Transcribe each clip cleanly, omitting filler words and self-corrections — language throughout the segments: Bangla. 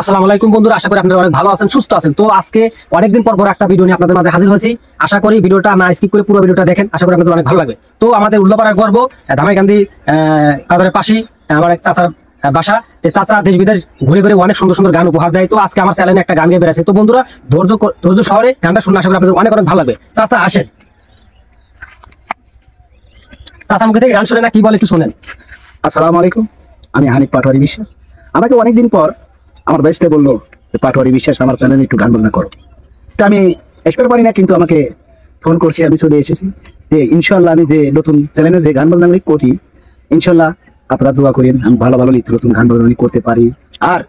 আসসালামু আলাইকুম বন্ধুরা, আশা করি আপনারা অনেক ভালো আছেন, সুস্থ আছেন। তো আজকে অনেকদিন পর একটা ভিডিও নিয়ে আপনাদের মাঝে হাজির হয়েছি। আশা করি ভিডিওটা না স্কিপ করে পুরো ভিডিওটা দেখেন, আশা করি আপনাদের অনেক ভালো লাগবে। তো আমাদের উল্লাপাড়ার গর্ব ধামাইকান্দি কাদারের পাশে আমার এক চাচার বাসা। চাচা দেশ বিদেশ ঘুরে ঘুরে অনেক সুন্দর সুন্দর গান উপহার দেয়। তো আজকে আমার চ্যানেলে একটা গান গিয়ে বেড়েছে। তো বন্ধুরা ধৈর্য শহরে গানটা শুনে আশা করি আপনাদের অনেক অনেক ভালো লাগবে। চাচা আসেন, চাচা মুখে থেকে গান শুনে না কি বলে একটু শোনেন। আসসালামু আলাইকুম, আমি হানিফ পাটোয়ারি বিশ্বাস। আমাকে অনেকদিন পর আমার বেস্তে বললো যে পাটোয়ারি বিশ্বাস আমার চ্যানেলে একটু গান বাজনা করো। তা আমি এক্সপেক্ট পারি না, কিন্তু আমাকে ফোন করছি, আমি চলে এসেছি। যে ইনশাল্লাহ আমি যে নতুন চ্যানেলে যে গান বাজনাগুলি করি, ইনশাল্লাহ আপনারা দোয়া করেন আমি ভালো ভালো নিত্য নতুন গান বাজনা করতে পারি। আর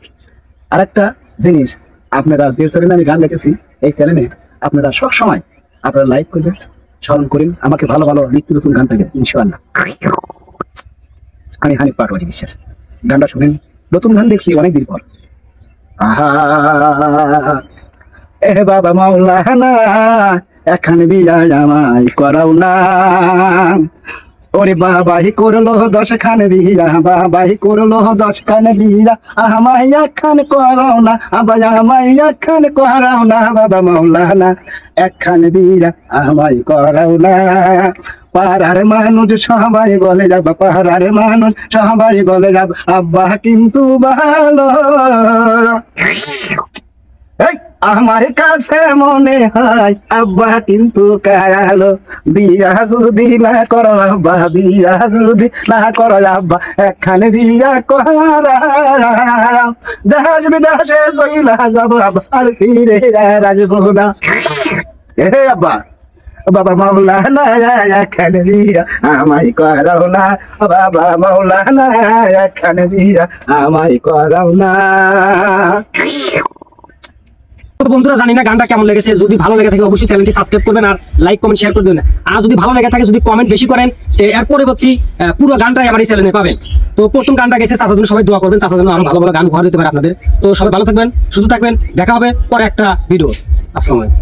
আরেকটা জিনিস, আপনারা যে চ্যানেলে আমি গান লিখেছি, এই চ্যানেলে আপনারা সবসময় আপনারা লাইক করবেন, স্মরণ করেন, আমাকে ভালো ভালো নিত্য নতুন গান পাবেন ইনশাল্লাহ। আমি হানিফ পাটোয়ারি বিশ্বাস। গানটা শুনেন, নতুন গান দেখছি অনেকদিন পর। আহা এ বাবা মাওলানা, এখানে বিয়া আমায় করাও না। ওরে বাবাই করলো 10 খান বিয়া, বাবাই করলো 10 খান বিয়া, আমায় একখান করাও না, আবার আমায় একখান করাও না। বাবা মাওলানা, একখান বিয়া আমায় করাও না। পাড়ার মানুষ সবাই বলে যাব, পাড়ার মানুষ সবাই বলে যাব, আব্বা কিন্তু ভালো। আমার কাছে মনে হয় আব্বা কিন্তু কালো। বিয়া যদি না করো আব্বা, বিয়া যদি না করো আব্বা, একখানে বিয়া করা। দেশ বিদেশে চইলা যাব, আবার ফিরে আসবো না। এ আব্বা, বাবা মাওলানা, একখানে বিয়া আমায় করাও না। বাবা মাওলানা, একখানে বিয়া আমায় করাও না। বন্ধুরা, জানি না গানটা কেমন লেগেছে। যদি ভালো লেগে থাকে অবশ্যই চ্যানেলটি সাবস্ক্রাইব করবেন আর লাইক কমেন্ট শেয়ার করে দেবেন। আর যদি ভালো লেগে থাকে, যদি কমেন্ট বেশি করেন, এর পরবর্তী পুরো গানটাই আমার এই চ্যানেলে পাবেন। তো প্রথম গানটা গেছে, চাচার জন্য সবাই দোয়া করবেন, চাচার জন্য আরো ভালো ভালো গান উপহার দিতে পারে আপনাদের। তো সবাই ভালো থাকবেন, সুস্থ থাকবেন, দেখা হবে পরে একটা ভিডিও। আসসালামু আলাইকুম।